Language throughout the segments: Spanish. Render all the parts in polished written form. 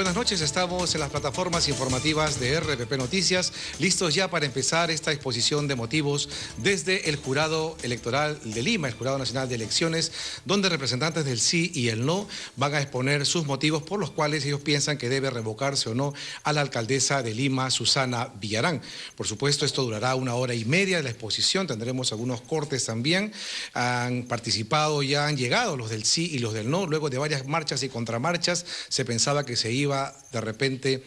buenas noches. Estamos en las plataformas informativas de RPP Noticias, listos ya para empezar esta exposición de motivos desde el Jurado Electoral de Lima, el Jurado Nacional de Elecciones, donde representantes del sí y el no van a exponer sus motivos por los cuales ellos piensan que debe revocarse o no a la alcaldesa de Lima, Susana Villarán. Por supuesto, esto durará 1 hora y media de la exposición, tendremos algunos cortes también. Han participado, ya han llegado los del sí y los del no, luego de varias marchas y contramarchas. Se pensaba que se iba de repente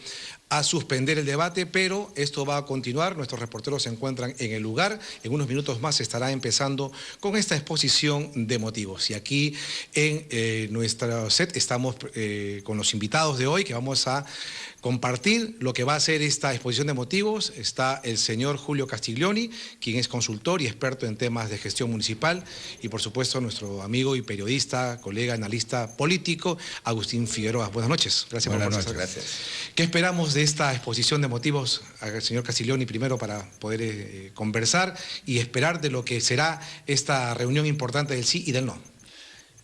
a suspender el debate, pero esto va a continuar. Nuestros reporteros se encuentran en el lugar. En unos minutos más se estará empezando con esta exposición de motivos. Y aquí en nuestro set estamos con los invitados de hoy que vamos a compartir lo que va a ser esta exposición de motivos. Está el señor Julio Castiglioni, quien es consultor y experto en temas de gestión municipal, y por supuesto nuestro amigo y periodista, colega, analista político, Agustín Figueroa. Buenas noches. Gracias por Buenas participar. noches. Gracias. ¿Qué esperamos de esta exposición de motivos, al señor Castiglioni, primero para poder conversar y esperar de lo que será esta reunión importante del sí y del no?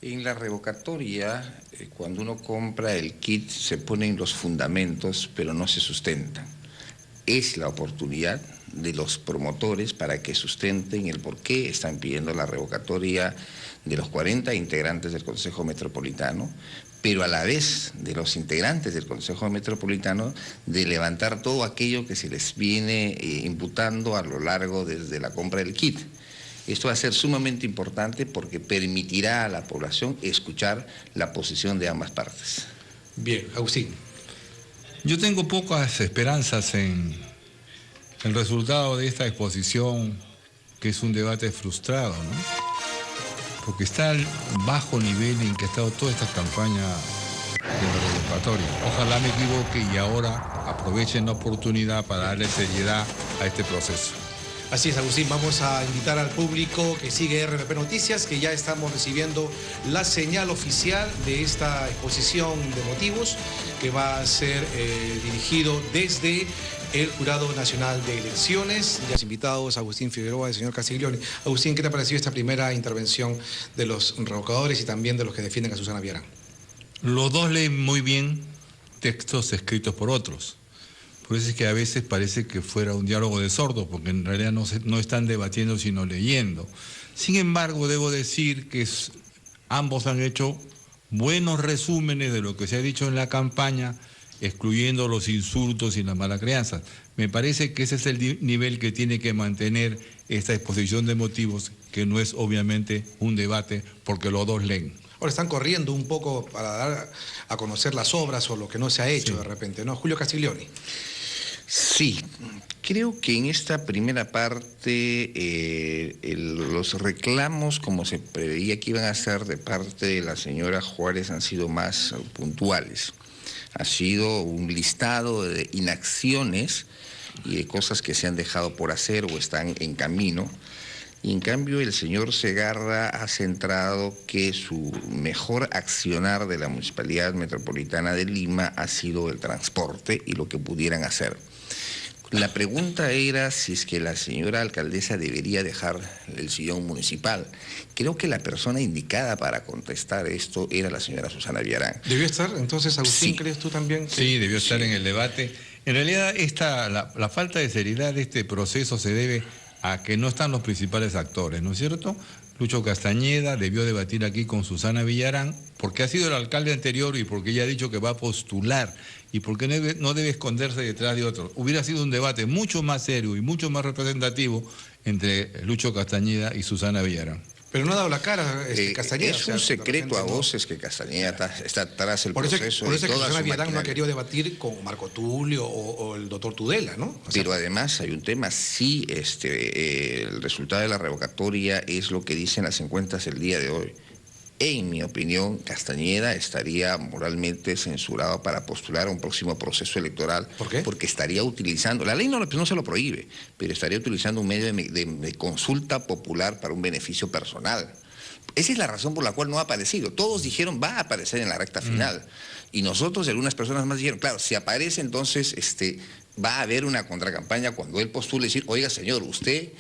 En la revocatoria, cuando uno compra el kit, se ponen los fundamentos, pero no se sustentan. Es la oportunidad de los promotores para que sustenten el por qué están pidiendo la revocatoria de los 40 integrantes del Consejo Metropolitano, pero a la vez de los integrantes del Consejo Metropolitano de levantar todo aquello que se les viene imputando a lo largo desde la compra del kit. Esto va a ser sumamente importante porque permitirá a la población escuchar la posición de ambas partes. Bien, Agustín. Yo tengo pocas esperanzas en el resultado de esta exposición, que es un debate frustrado, ¿no? Porque está al bajo nivel en que ha estado toda esta campaña de la revocatoria. Ojalá me equivoque y ahora aprovechen la oportunidad para darle seriedad a este proceso. Así es, Agustín, vamos a invitar al público que sigue RPP Noticias, que ya estamos recibiendo la señal oficial de esta exposición de motivos que va a ser dirigido desde el Jurado Nacional de Elecciones. Ya invitados Agustín Figueroa y el señor Castiglioni. Agustín, ¿qué te ha parecido esta primera intervención de los revocadores y también de los que defienden a Susana Villarán? Los dos leen muy bien textos escritos por otros. Por eso es que a veces parece que fuera un diálogo de sordos, porque en realidad no están debatiendo, sino leyendo. Sin embargo, debo decir que ambos han hecho buenos resúmenes de lo que se ha dicho en la campaña, excluyendo los insultos y las malas crianzas. Me parece que ese es el nivel que tiene que mantener esta exposición de motivos, que no es obviamente un debate, porque los dos leen. Ahora están corriendo un poco para dar a conocer las obras o lo que no se ha hecho de repente, ¿no? Julio Castiglioni. Sí, creo que en esta primera parte los reclamos, como se preveía que iban a ser de parte de la señora Juárez, han sido más puntuales. Ha sido un listado de inacciones y de cosas que se han dejado por hacer o están en camino. Y en cambio el señor Segarra ha centrado que su mejor accionar de la Municipalidad Metropolitana de Lima ha sido el transporte y lo que pudieran hacer. La pregunta era si es que la señora alcaldesa debería dejar el sillón municipal. Creo que la persona indicada para contestar esto era la señora Susana Villarán. ¿Debió estar entonces, Agustín? Sí. ¿Crees tú también? Sí, debió estar en el debate. En realidad la falta de seriedad de este proceso se debe a que no están los principales actores, ¿no es cierto? Lucho Castañeda debió debatir aquí con Susana Villarán, porque ha sido el alcalde anterior y porque ella ha dicho que va a postular y porque no debe esconderse detrás de otros. Hubiera sido un debate mucho más serio y mucho más representativo entre Lucho Castañeda y Susana Villarán. Pero no ha dado la cara Castañeda. Es un secreto a voces que Castañeda está tras el proceso. Por eso es que Susana Villarán maquinaria. no ha querido debatir con Marco Tulio o el doctor Tudela, ¿no? Pero además hay un tema, sí, el resultado de la revocatoria es lo que dicen las encuestas el día de hoy. En mi opinión, Castañeda estaría moralmente censurado para postular a un próximo proceso electoral. ¿Por qué? Porque estaría utilizando, la ley no se lo prohíbe, pero estaría utilizando un medio de consulta popular para un beneficio personal. Esa es la razón por la cual no ha aparecido. Todos dijeron va a aparecer en la recta final. Y nosotros y algunas personas más dijeron, claro, si aparece entonces va a haber una contracampaña cuando él postule y decir, oiga señor, usted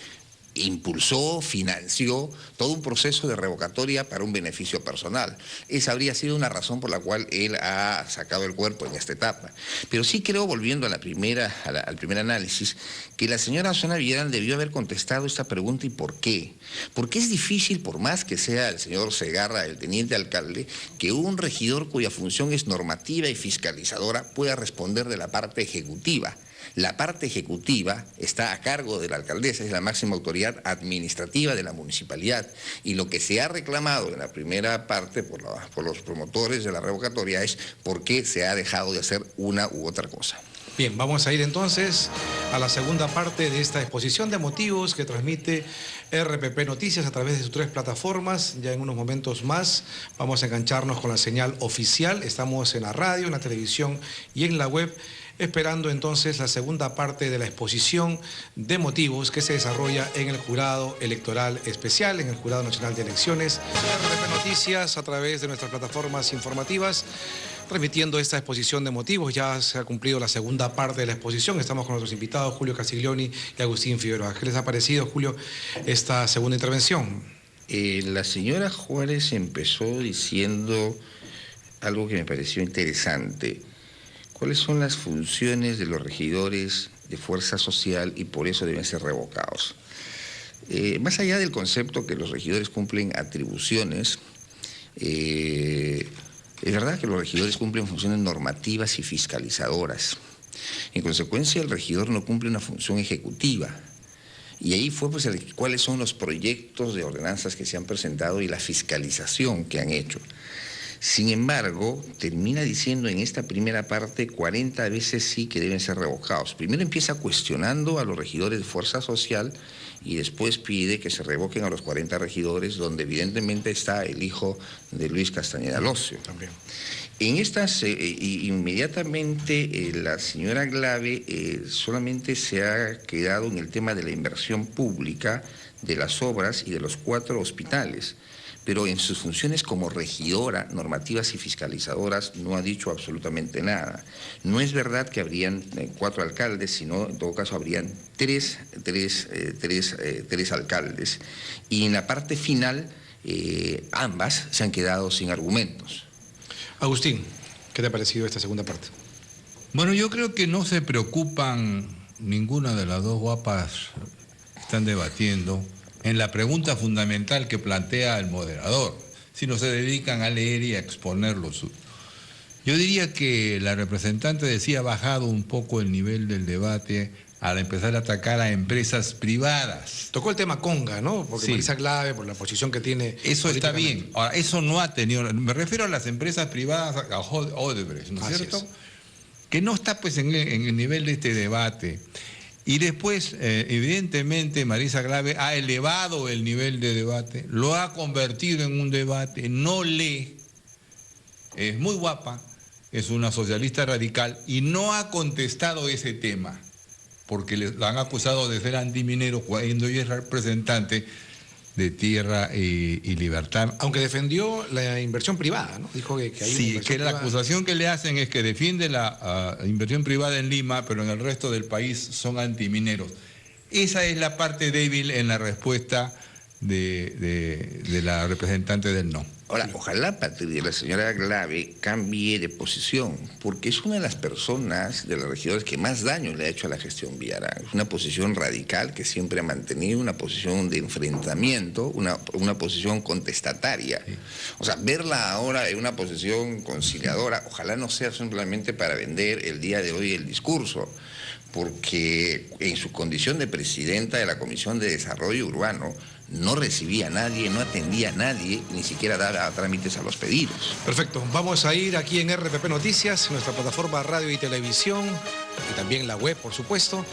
impulsó, financió todo un proceso de revocatoria para un beneficio personal. Esa habría sido una razón por la cual él ha sacado el cuerpo en esta etapa. Pero sí creo, volviendo a al primer análisis, que la señora Susana Villarán debió haber contestado esta pregunta y por qué. Porque es difícil, por más que sea el señor Segarra, el teniente alcalde, que un regidor cuya función es normativa y fiscalizadora pueda responder de la parte ejecutiva. La parte ejecutiva está a cargo de la alcaldesa, es la máxima autoridad administrativa de la municipalidad, y lo que se ha reclamado en la primera parte por los promotores de la revocatoria es por qué se ha dejado de hacer una u otra cosa. Bien, vamos a ir entonces a la segunda parte de esta exposición de motivos que transmite RPP Noticias a través de sus 3 plataformas. Ya en unos momentos más vamos a engancharnos con la señal oficial. Estamos en la radio, en la televisión y en la web, esperando entonces la segunda parte de la exposición de motivos que se desarrolla en el Jurado Electoral Especial, en el Jurado Nacional de Elecciones. RPP Noticias a través de nuestras plataformas informativas, transmitiendo esta exposición de motivos. Ya se ha cumplido la segunda parte de la exposición. Estamos con nuestros invitados, Julio Castiglioni y Agustín Figueroa. ¿Qué les ha parecido, Julio, esta segunda intervención? La señora Juárez empezó diciendo algo que me pareció interesante. ¿Cuáles son las funciones de los regidores de fuerza social y por eso deben ser revocados? Más allá del concepto que los regidores cumplen atribuciones, es verdad que los regidores cumplen funciones normativas y fiscalizadoras. En consecuencia, el regidor no cumple una función ejecutiva. Y ahí fue pues cuáles son los proyectos de ordenanzas que se han presentado y la fiscalización que han hecho. Sin embargo, termina diciendo en esta primera parte 40 veces sí que deben ser revocados. Primero empieza cuestionando a los regidores de fuerza social y después pide que se revoquen a los 40 regidores, donde evidentemente está el hijo de Luis Castañeda Locio. También. En estas, inmediatamente la señora Glave solamente se ha quedado en el tema de la inversión pública, de las obras y de los 4 hospitales. Pero en sus funciones como regidora, normativas y fiscalizadoras, no ha dicho absolutamente nada. No es verdad que habrían 4 alcaldes, sino en todo caso habrían tres alcaldes. Y en la parte final, ambas se han quedado sin argumentos. Agustín, ¿qué te ha parecido esta segunda parte? Bueno, yo creo que no se preocupan ninguna de las dos guapas que están debatiendo en la pregunta fundamental que plantea el moderador, sino se dedican a leer y a exponerlo. Yo diría que la representante decía ha bajado un poco el nivel del debate al empezar a atacar a empresas privadas. Tocó el tema Conga, ¿no? Porque sí. Marisa Glave, por la posición que tiene. Eso está bien. Ahora, eso no ha tenido... Me refiero a las empresas privadas, a Odebrecht, ¿no es cierto? Que no está pues en el nivel de este debate. Y después, evidentemente, Marisa Glave ha elevado el nivel de debate, lo ha convertido en un debate, no lee, es muy guapa, es una socialista radical y no ha contestado ese tema, porque la han acusado de ser antiminero cuando ella es representante de Tierra y Libertad. Aunque defendió la inversión privada, ¿no? Dijo que hay sí, que la acusación que le hacen es que defiende la inversión privada en Lima, pero en el resto del país son antimineros. Esa es la parte débil en la respuesta de la representante del no. Ahora, ojalá, Patricia, la señora Glave cambie de posición, porque es una de las personas de los regidores que más daño le ha hecho a la gestión Villarán. Es una posición radical que siempre ha mantenido, una posición de enfrentamiento, una posición contestataria. Sí. O sea, verla ahora en una posición conciliadora, ojalá no sea simplemente para vender el día de hoy el discurso, porque en su condición de presidenta de la Comisión de Desarrollo Urbano no recibía a nadie, no atendía a nadie, ni siquiera daba trámites a los pedidos. Perfecto, vamos a ir aquí en RPP Noticias, nuestra plataforma radio y televisión, y también la web, por supuesto,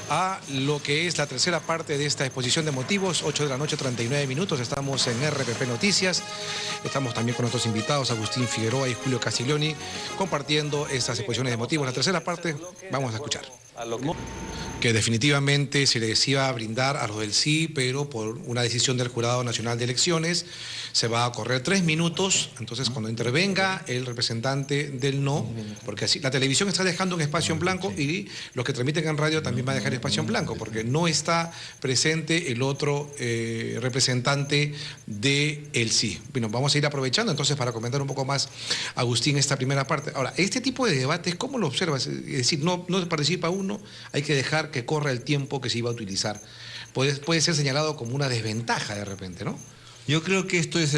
a lo que es la tercera parte de esta exposición de motivos, 8 de la noche, 39 minutos, estamos en RPP Noticias, estamos también con nuestros invitados, Agustín Figueroa y Julio Castiglioni, compartiendo estas exposiciones de motivos. La tercera parte, vamos a escuchar. Que definitivamente se les iba a brindar a los del sí, pero por una decisión del Jurado Nacional de Elecciones se va a correr 3 minutos, entonces cuando intervenga el representante del no, porque así la televisión está dejando un espacio en blanco y los que transmiten en radio también van a dejar espacio en blanco, porque no está presente el otro representante del sí. Bueno, vamos a ir aprovechando entonces para comentar un poco más, Agustín, esta primera parte. Ahora, este tipo de debates, ¿cómo lo observas? Es decir, no participa uno, hay que dejar que corra el tiempo que se iba a utilizar. Puede ser señalado como una desventaja de repente, ¿no? Yo creo que esto es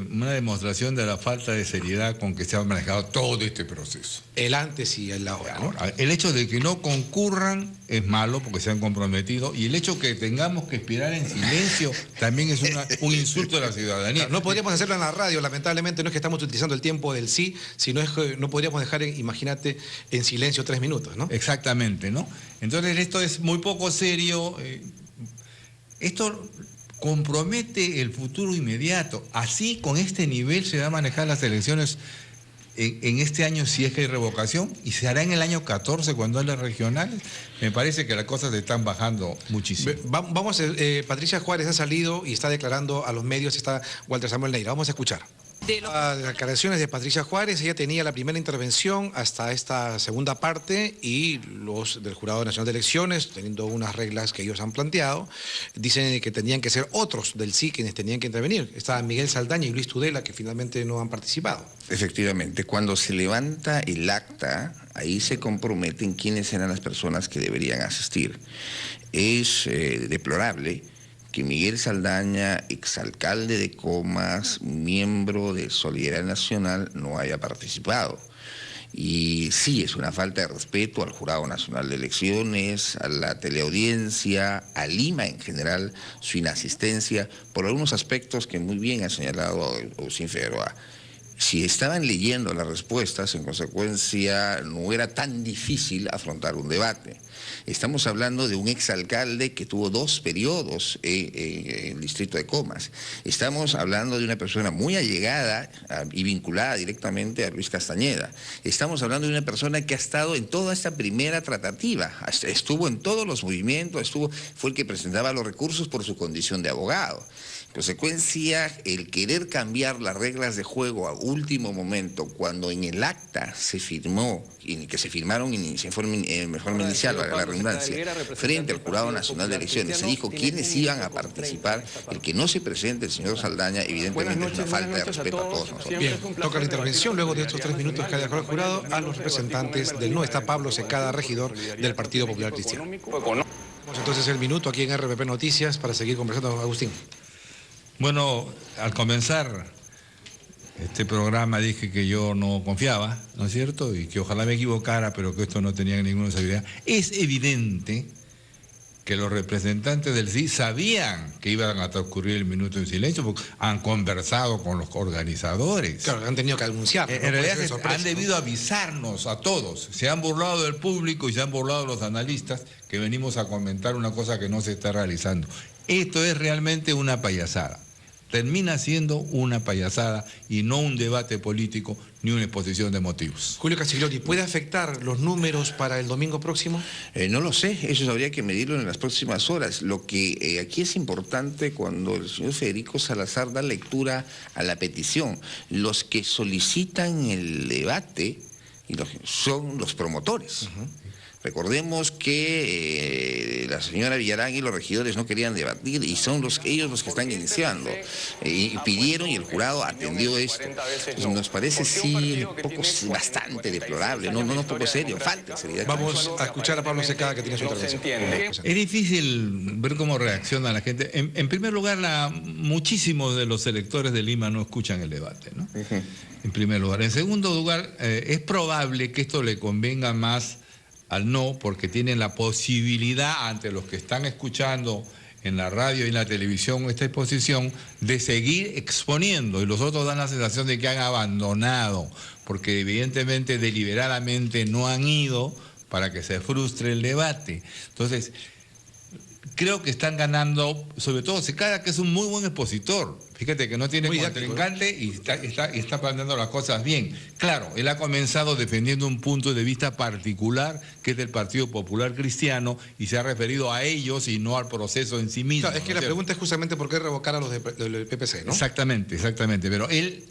una demostración de la falta de seriedad con que se ha manejado todo este proceso. El antes y el ahora, ¿no? El hecho de que no concurran es malo porque se han comprometido, y el hecho que tengamos que esperar en silencio también es un insulto a la ciudadanía. Claro, no podríamos hacerlo en la radio, lamentablemente no es que estamos utilizando el tiempo del sí, sino es que no podríamos dejar, imagínate, en silencio 3 minutos, ¿no? Exactamente, ¿no? Entonces esto es muy poco serio. Esto compromete el futuro inmediato. Así, con este nivel, se va a manejar las elecciones en este año, si es que hay revocación, y se hará en el año 14 cuando hay las regionales. Me parece que las cosas se están bajando muchísimo. Vamos, Patricia Juárez ha salido y está declarando a los medios, está Walter Samuel Neira. Vamos a escuchar. Las declaraciones de Patricia Juárez, ella tenía la primera intervención hasta esta segunda parte, y los del Jurado Nacional de Elecciones, teniendo unas reglas que ellos han planteado, dicen que tenían que ser otros del sí quienes tenían que intervenir. Estaban Miguel Saldaña y Luis Tudela, que finalmente no han participado. Efectivamente, cuando se levanta el acta, ahí se comprometen quiénes eran las personas que deberían asistir. Es deplorable que Miguel Saldaña, exalcalde de Comas, miembro de Solidaridad Nacional, no haya participado. Y sí, es una falta de respeto al Jurado Nacional de Elecciones, a la teleaudiencia, a Lima en general, su inasistencia, por algunos aspectos que muy bien ha señalado Agustín Figueroa. Si estaban leyendo las respuestas, en consecuencia, no era tan difícil afrontar un debate. Estamos hablando de un exalcalde que tuvo 2 periodos en el distrito de Comas. Estamos hablando de una persona muy allegada y vinculada directamente a Luis Castañeda. Estamos hablando de una persona que ha estado en toda esta primera tratativa. Estuvo en todos los movimientos, fue el que presentaba los recursos por su condición de abogado. En consecuencia, el querer cambiar las reglas de juego a último momento, cuando en el acta se firmó, y que se firmaron en forma inicial, la redundancia, frente al Jurado Nacional de Elecciones, se dijo quiénes iban a participar. El que no se presente el señor Saldaña, evidentemente es una falta de respeto a todos nosotros. Bien, toca la intervención, luego de estos 3 minutos que ha dejado el jurado, a los representantes del no. Está Pablo Secada, regidor del Partido Popular Cristiano. Vamos entonces el minuto aquí en RPP Noticias para seguir conversando, Agustín. Bueno, al comenzar este programa dije que yo no confiaba, ¿no es cierto? Y que ojalá me equivocara, pero que esto no tenía ninguna seguridad. Es evidente que los representantes del sí sabían que iban a transcurrir el minuto en silencio, porque han conversado con los organizadores. Claro, han tenido que anunciar. En realidad han debido avisarnos a todos. Se han burlado del público y se han burlado de los analistas, que venimos a comentar una cosa que no se está realizando. Esto es realmente una payasada. Termina siendo una payasada y no un debate político ni una exposición de motivos. Julio Castiglioni, ¿puede afectar los números para el domingo próximo? No lo sé, eso habría que medirlo en las próximas horas. Lo que aquí es importante, cuando el señor Federico Salazar da lectura a la petición, los que solicitan el debate son los promotores. Recordemos que la señora Villarán y los regidores no querían debatir, y son ellos los que están iniciando. Y pidieron, y el jurado atendió esto. Entonces, nos parece bastante deplorable, no poco serio, falta seriedad. Vamos a escuchar a Pablo Secada, que tiene su intervención. Es difícil ver cómo reacciona la gente. En primer lugar, muchísimos de los electores de Lima no escuchan el debate, ¿no? En primer lugar. En segundo lugar, es probable que esto le convenga más al no, porque tienen la posibilidad, ante los que están escuchando en la radio y en la televisión esta exposición, de seguir exponiendo, y los otros dan la sensación de que han abandonado, porque evidentemente deliberadamente no han ido para que se frustre el debate. Entonces, creo que están ganando, sobre todo Secada, que es un muy buen expositor. Fíjate que no tiene contrincante y está planteando las cosas bien. Claro, él ha comenzado defendiendo un punto de vista particular, que es del Partido Popular Cristiano, y se ha referido a ellos y no al proceso en sí mismo. Claro, es que la pregunta es justamente por qué revocar a los del PPC, ¿no? Exactamente, exactamente. Pero él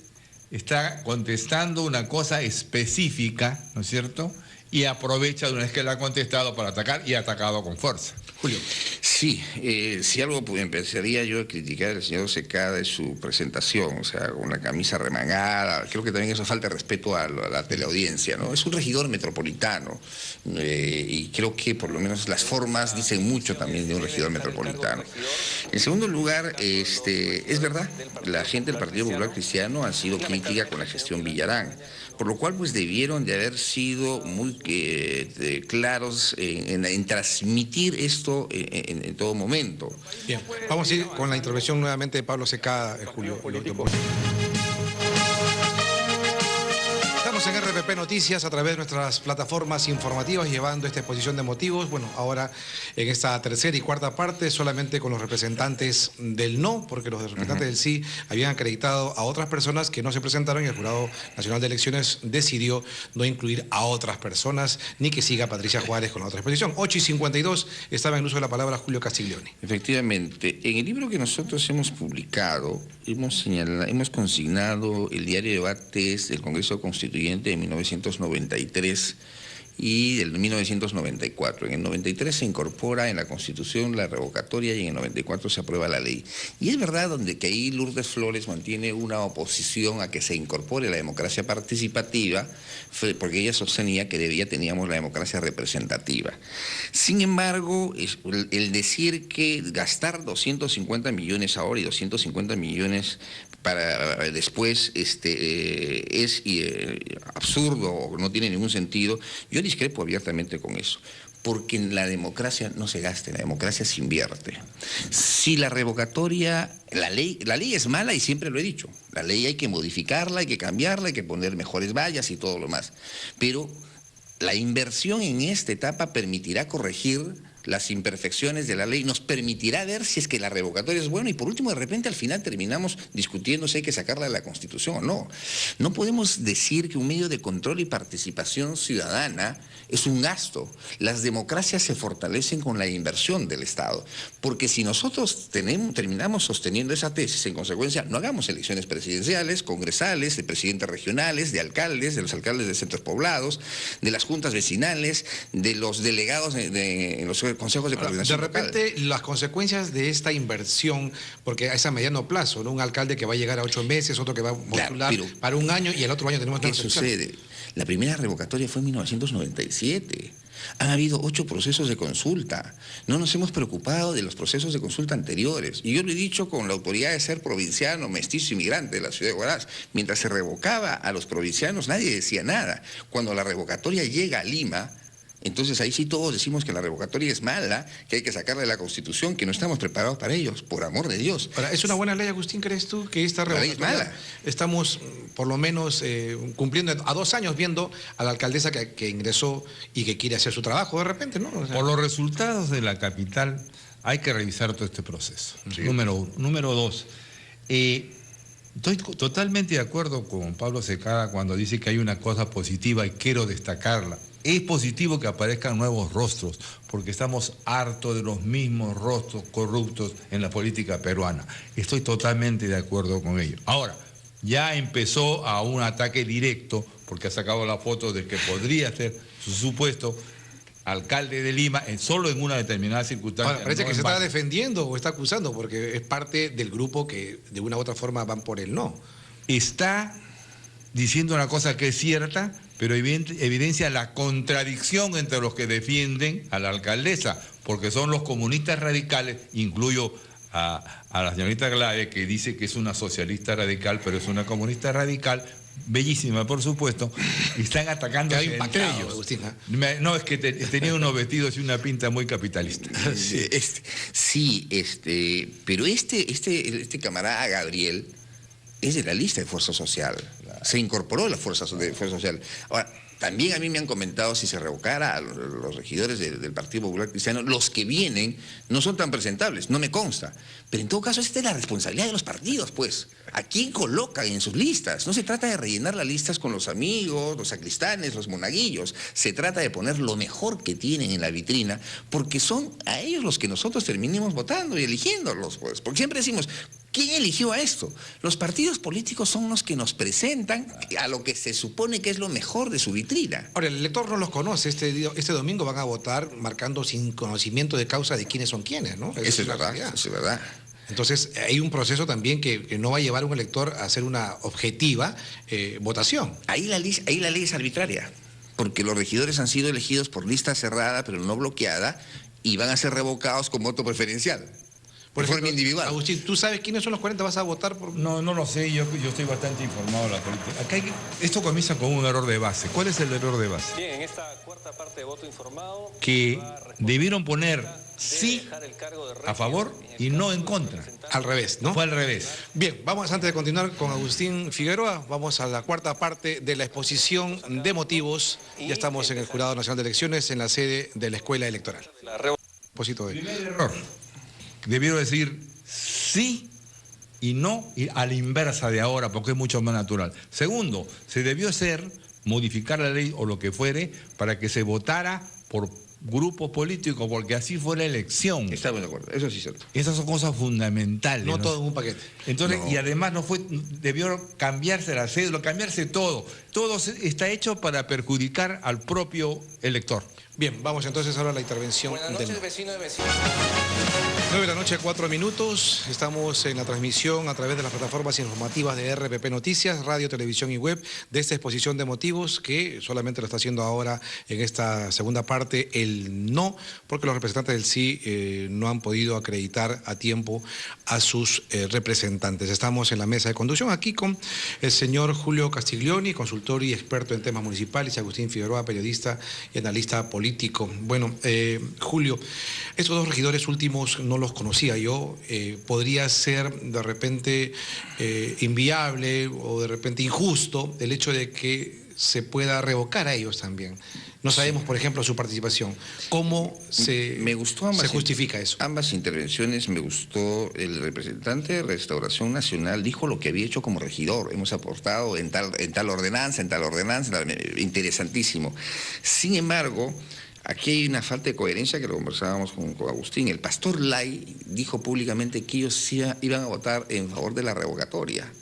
está contestando una cosa específica, ¿no es cierto?, y aprovecha de una vez que la ha contestado para atacar y ha atacado con fuerza. Julio. Sí, si algo empezaría yo a criticar al señor Secada es su presentación, o sea, con una camisa remangada. Creo que también eso falta de respeto a la teleaudiencia, ¿no? Es un regidor metropolitano y creo que por lo menos las formas dicen mucho también de un regidor metropolitano. En segundo lugar, es verdad, la gente del Partido Popular Cristiano ha sido crítica con la gestión Villarán, por lo cual pues debieron de haber sido muy claros en transmitir esto en todo momento. Bien, vamos a ir con la intervención nuevamente de Pablo Secada, Julio. Estamos en RPP Noticias a través de nuestras plataformas informativas llevando esta exposición de motivos. Bueno, ahora en esta tercera y cuarta parte solamente con los representantes del no, porque los representantes del sí habían acreditado a otras personas que no se presentaron y el Jurado Nacional de Elecciones decidió no incluir a otras personas ni que siga Patricia Juárez con la otra exposición. 8:52 estaba en uso de la palabra Julio Castiglioni. Efectivamente, en el libro que nosotros hemos publicado hemos consignado el diario de debates del Congreso Constituyente de 1993 y del 1994. En el 93 se incorpora en la Constitución la revocatoria y en el 94 se aprueba la ley. Y es verdad que ahí Lourdes Flores mantiene una oposición a que se incorpore la democracia participativa, porque ella sostenía que teníamos la democracia representativa. Sin embargo, el decir que gastar 250 millones ahora y 250 millones para después es absurdo o no tiene ningún sentido, yo discrepo abiertamente con eso, porque en la democracia no se gasta, en la democracia se invierte. Si la revocatoria, la ley es mala y siempre lo he dicho, la ley hay que modificarla, hay que cambiarla, hay que poner mejores vallas y todo lo más, pero la inversión en esta etapa permitirá corregir las imperfecciones de la ley, nos permitirá ver si es que la revocatoria es buena y por último de repente al final terminamos discutiendo si hay que sacarla de la Constitución o no. No podemos decir que un medio de control y participación ciudadana es un gasto. Las democracias se fortalecen con la inversión del Estado, porque si nosotros terminamos sosteniendo esa tesis, en consecuencia no hagamos elecciones presidenciales, congresales, de presidentes regionales, de los alcaldes de centros poblados, de las juntas vecinales, de los delegados en los consejos de coordinación local. De repente, las consecuencias de esta inversión, porque es a mediano plazo, ¿no? Un alcalde que va a llegar a 8 meses, otro que va a postular para un año y el otro año tenemos... ¿Qué sucede? La primera revocatoria fue en 1997. Han habido 8 procesos de consulta. No nos hemos preocupado de los procesos de consulta anteriores. Y yo lo he dicho con la autoridad de ser provinciano, mestizo, inmigrante de la ciudad de Huaraz. Mientras se revocaba a los provincianos, nadie decía nada. Cuando la revocatoria llega a Lima, entonces ahí sí todos decimos que la revocatoria es mala, que hay que sacarla de la Constitución, que no estamos preparados para ellos, por amor de Dios. Ahora, ¿es una buena ley, Agustín, crees tú, que esta revocatoria? La ley es mala. Estamos, por lo menos, cumpliendo a 2 años viendo a la alcaldesa que ingresó y que quiere hacer su trabajo de repente, ¿no? O sea, por los resultados de la capital hay que revisar todo este proceso, sí. Número 1. Número 2, estoy totalmente de acuerdo con Pablo Secada cuando dice que hay una cosa positiva y quiero destacarla. Es positivo que aparezcan nuevos rostros, porque estamos hartos de los mismos rostros corruptos en la política peruana. Estoy totalmente de acuerdo con ello. Ahora, ya empezó a un ataque directo, porque ha sacado la foto de que podría ser su supuesto alcalde de Lima, solo en una determinada circunstancia. Ahora, parece que se está defendiendo o está acusando, porque es parte del grupo que de una u otra forma van por el no. Está diciendo una cosa que es cierta, pero evidencia la contradicción entre los que defienden a la alcaldesa, porque son los comunistas radicales, incluyo a la señorita Glave, que dice que es una socialista radical, pero es una comunista radical, bellísima por supuesto, y están atacando entre ellos. Agustín, ¿eh? No, es que tenía unos vestidos y una pinta muy capitalista. Pero este camarada Gabriel es de la lista de Fuerza Social. se incorporó la fuerza social. Ahora, también a mí me han comentado si se revocara a los regidores del Partido Popular Cristiano, los que vienen no son tan presentables, no me consta. Pero en todo caso, esta es la responsabilidad de los partidos, pues. ¿A quién colocan en sus listas? No se trata de rellenar las listas con los amigos, los sacristanes, los monaguillos. Se trata de poner lo mejor que tienen en la vitrina, porque son a ellos los que nosotros terminemos votando y eligiéndolos, pues. Porque siempre decimos, ¿quién eligió a esto? Los partidos políticos son los que nos presentan a lo que se supone que es lo mejor de su vitrina. Ahora, el elector no los conoce. Este domingo van a votar marcando sin conocimiento de causa de quiénes son quiénes, ¿no? Eso es verdad, eso es verdad. Entonces, hay un proceso también que no va a llevar a un elector a hacer una objetiva votación. Ahí la ley es arbitraria, porque los regidores han sido elegidos por lista cerrada, pero no bloqueada, y van a ser revocados con voto preferencial. Por forma individual. Agustín, ¿tú sabes quiénes son los 40? ¿Vas a votar por...? No lo sé, yo estoy bastante informado de la política. Acá esto comienza con un error de base. ¿Cuál es el error de base? Bien, en esta cuarta parte de voto informado... Que debieron poner sí a favor y no en contra. Al revés, ¿no? Fue al revés. Bien, vamos antes de continuar con Agustín Figueroa, vamos a la cuarta parte de la exposición de motivos. Ya estamos en el Jurado Nacional de Elecciones, en la sede de la Escuela Electoral. Primer error. Debieron decir sí y no y a la inversa de ahora, porque es mucho más natural. Segundo, se debió hacer, modificar la ley o lo que fuere, para que se votara por grupo político, porque así fue la elección. Estamos de acuerdo, eso sí es cierto. Esas son cosas fundamentales. No todo en un paquete. Entonces, No. y además debió cambiarse la cédula, cambiarse todo. Todo está hecho para perjudicar al propio elector. Bien, vamos entonces ahora a la intervención. Buenas del... noches, vecinos y vecinas. 9 de la noche, 4 minutos. Estamos en la transmisión a través de las plataformas informativas de RPP Noticias, radio, televisión y web, de esta exposición de motivos que solamente lo está haciendo ahora en esta segunda parte el no, porque los representantes del sí no han podido acreditar a tiempo a sus representantes. Estamos en la mesa de conducción aquí con el señor Julio Castiglioni, consultor y experto en temas municipales, y Agustín Figueroa, periodista y analista político. Bueno, Julio, estos dos regidores últimos no los conocía yo. Podría ser de repente inviable o de repente injusto el hecho de que se pueda revocar a ellos también. No sabemos, por ejemplo, su participación. ¿Cómo se justifica eso? Ambas intervenciones me gustó. El representante de Restauración Nacional dijo lo que había hecho como regidor. Hemos aportado en tal ordenanza, interesantísimo. Sin embargo, aquí hay una falta de coherencia que lo conversábamos con Agustín. El pastor Lai dijo públicamente que ellos iban a votar en favor de la revocatoria.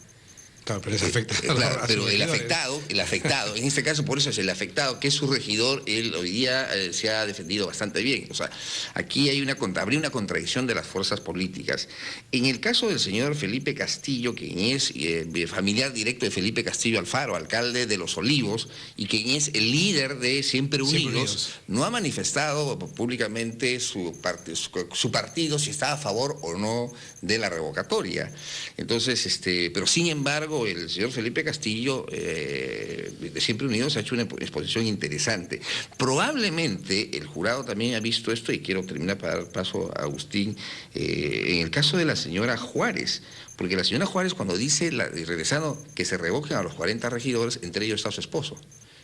Claro, pero es afectado. Claro, pero el afectado, en este caso por eso es el afectado, que es su regidor, él hoy día se ha defendido bastante bien. O sea, aquí habría una contradicción de las fuerzas políticas. En el caso del señor Felipe Castillo, quien es familiar directo de Felipe Castillo Alfaro, alcalde de Los Olivos, y quien es el líder de Siempre Unidos, no ha manifestado públicamente su partido si está a favor o no de la revocatoria. Entonces, pero sin embargo, el señor Felipe Castillo de Siempre Unidos ha hecho una exposición interesante. Probablemente el jurado también ha visto esto, y quiero terminar para dar paso a Agustín, en el caso de la señora Juárez, porque la señora Juárez, cuando dice, regresando, que se revoquen a los 40 regidores, entre ellos está su esposo,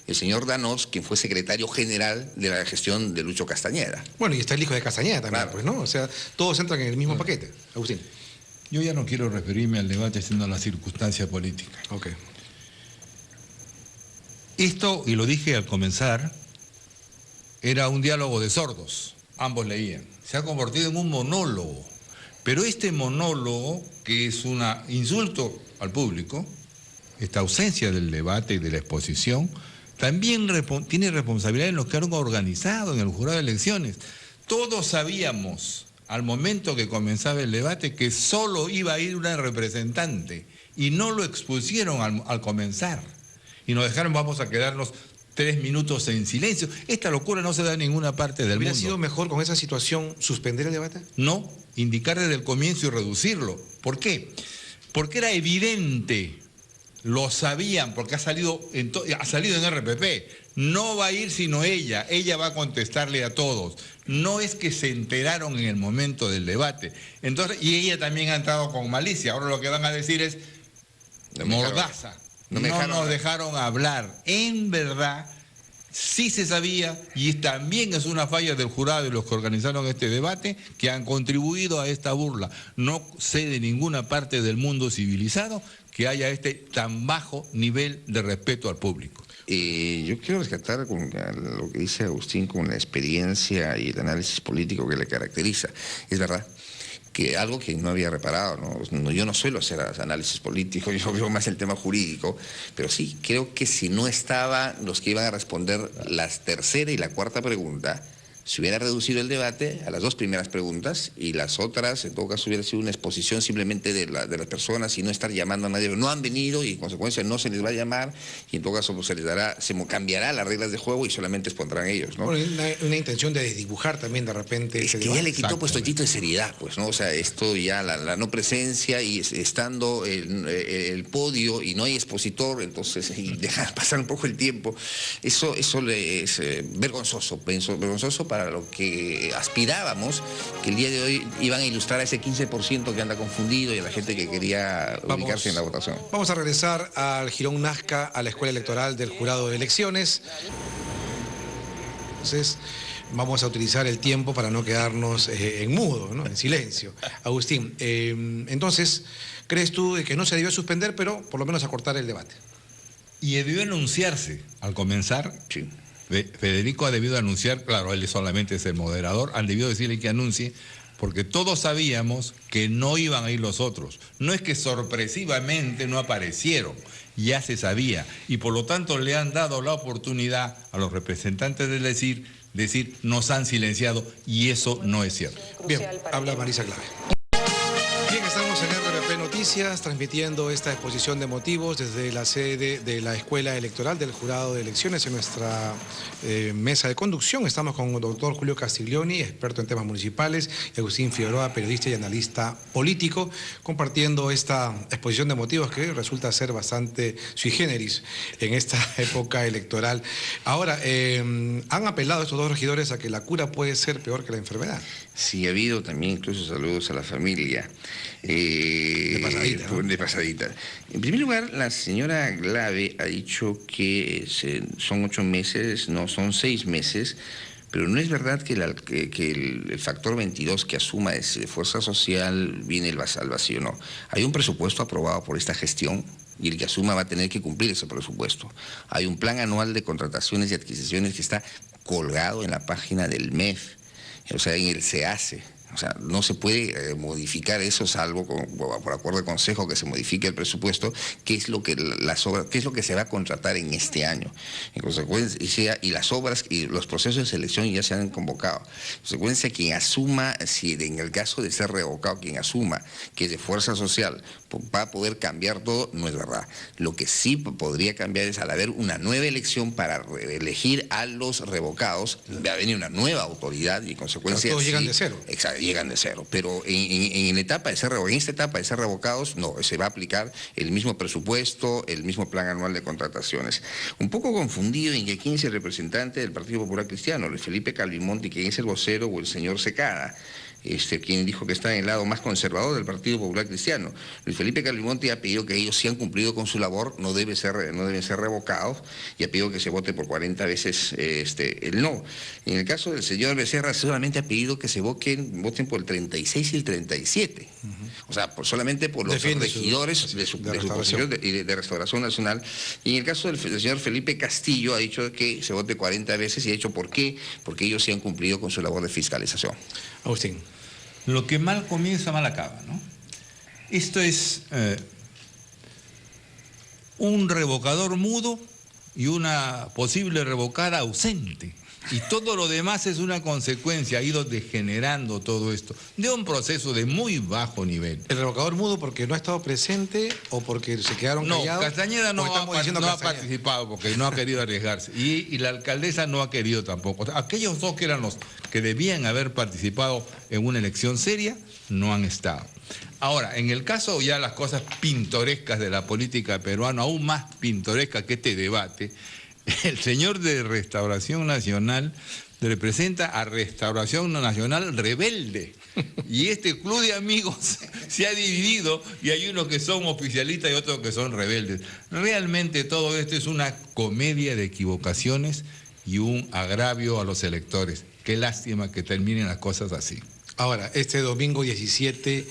el señor Danós, quien fue secretario general de la gestión de Lucho Castañeda. Bueno, y está el hijo de Castañeda también, Claro. pues, ¿no? O sea, todos entran en el mismo paquete. Agustín. Yo ya no quiero referirme al debate, sino a la circunstancia política. Ok. Esto, y lo dije al comenzar, era un diálogo de sordos. Ambos leían. Se ha convertido en un monólogo. Pero este monólogo, que es un insulto al público, esta ausencia del debate y de la exposición, también tiene responsabilidad en los que han organizado en el jurado de elecciones. Todos sabíamos, al momento que comenzaba el debate, que solo iba a ir una representante, y no lo expusieron al comenzar. Y nos dejaron, vamos a quedarnos 3 minutos en silencio. Esta locura no se da en ninguna parte del mundo. ¿Hubiera sido mejor con esa situación suspender el debate? No, indicar desde el comienzo y reducirlo. ¿Por qué? Porque era evidente, lo sabían, porque ha salido en RPP. No va a ir sino ella va a contestarle a todos. No es que se enteraron en el momento del debate. Entonces, y ella también ha entrado con malicia. Ahora lo que van a decir es mordaza. No me dejaron nos hablar. dejaron hablar. En verdad, sí se sabía, y también es una falla del jurado y los que organizaron este debate, que han contribuido a esta burla. No sé de ninguna parte del mundo civilizado que haya este tan bajo nivel de respeto al público. Yo quiero rescatar con lo que dice Agustín con la experiencia y el análisis político que le caracteriza. Es verdad que algo que no había reparado, ¿no? Yo no suelo hacer análisis político, yo veo más el tema jurídico, pero sí, creo que si no estaban los que iban a responder la tercera y la cuarta pregunta, se hubiera reducido el debate a las dos primeras preguntas y las otras, en todo caso, hubiera sido una exposición simplemente de las personas y no estar llamando a nadie. No han venido y en consecuencia no se les va a llamar y en todo caso pues, se cambiará las reglas de juego y solamente expondrán ellos, ¿no? Bueno, una intención de desdibujar también de repente. Es que ya le quitó pues toquito de seriedad, pues, ¿no? O sea, esto ya, la no presencia y estando el podio y no hay expositor, entonces, y dejar pasar un poco el tiempo, eso le es vergonzoso, vergonzoso para lo que aspirábamos, que el día de hoy iban a ilustrar a ese 15% que anda confundido y a la gente que quería ubicarse en la votación. Vamos a regresar al Girón Nazca, a la Escuela Electoral del Jurado de Elecciones. Entonces, vamos a utilizar el tiempo para no quedarnos en mudo, ¿no? En silencio. Agustín, entonces, ¿crees tú de que no se debió suspender, pero por lo menos acortar el debate? Y debió anunciarse al comenzar. Sí. Federico ha debido anunciar, claro, él solamente es el moderador, han debido decirle que anuncie, porque todos sabíamos que no iban a ir los otros. No es que sorpresivamente no aparecieron, ya se sabía, y por lo tanto le han dado la oportunidad a los representantes de decir nos han silenciado, y eso no es cierto. Bien, habla Marisa Clave. Bien, estamos en RPP Noticias transmitiendo esta exposición de motivos desde la sede de la Escuela Electoral del Jurado de Elecciones en nuestra mesa de conducción. Estamos con el doctor Julio Castiglioni, experto en temas municipales, y Agustín Figueroa, periodista y analista político, compartiendo esta exposición de motivos que resulta ser bastante sui generis en esta época electoral. Ahora, han apelado estos dos regidores a que la cura puede ser peor que la enfermedad. Sí, ha habido también incluso saludos a la familia. De pasadita, ¿no? De pasadita. En primer lugar, la señora Clave ha dicho que son 8 meses, no, son 6 meses, pero no es verdad que el factor 22 que asuma de fuerza social viene al vacío, no. Hay un presupuesto aprobado por esta gestión y el que asuma va a tener que cumplir ese presupuesto. Hay un plan anual de contrataciones y adquisiciones que está colgado en la página del MEF. O sea, en el SEACE. O sea, no se puede modificar eso salvo por acuerdo de consejo que se modifique el presupuesto, qué es lo que qué es lo que se va a contratar en este año. En consecuencia, y las obras y los procesos de selección ya se han convocado. En consecuencia, quien asuma, si en el caso de ser revocado, quien asuma que es de fuerza social, va a poder cambiar todo, no es verdad. Lo que sí podría cambiar es al haber una nueva elección para elegir a los revocados, va a venir una nueva autoridad y en consecuencia... Todos llegan de cero. Exacto, llegan de cero, pero en esta etapa de ser revocados, no, se va a aplicar el mismo presupuesto, el mismo plan anual de contrataciones. Un poco confundido en que quién es el representante del Partido Popular Cristiano, Luis Felipe Calvimonte, quién es el vocero o el señor Secada. Quien dijo que está en el lado más conservador del Partido Popular Cristiano. Luis Felipe Calvimonte ha pedido que ellos sí han cumplido con su labor, no deben ser revocados, y ha pedido que se vote por 40 veces el no. En el caso del señor Becerra solamente ha pedido que se voten por el 36 y el 37. O sea, solamente por los regidores de su posición de Restauración Nacional. Y en el caso del señor Felipe Castillo ha dicho que se vote 40 veces y ha dicho ¿por qué? Porque ellos sí han cumplido con su labor de fiscalización. Agustín. Lo que mal comienza, mal acaba, ¿no? Esto es un revocador mudo y una posible revocada ausente. Y todo lo demás es una consecuencia, ha ido degenerando todo esto, de un proceso de muy bajo nivel. ¿El revocador mudo porque no ha estado presente o porque se quedaron callados? No, Castañeda no ha participado porque no ha querido arriesgarse. Y la alcaldesa no ha querido tampoco. O sea, aquellos dos que eran los que debían haber participado en una elección seria, no han estado. Ahora, en el caso ya las cosas pintorescas de la política peruana, aún más pintoresca que este debate, el señor de Restauración Nacional representa a Restauración Nacional rebelde. Y este club de amigos se ha dividido y hay unos que son oficialistas y otros que son rebeldes. Realmente todo esto es una comedia de equivocaciones y un agravio a los electores. Qué lástima que terminen las cosas así. Ahora, este domingo 17,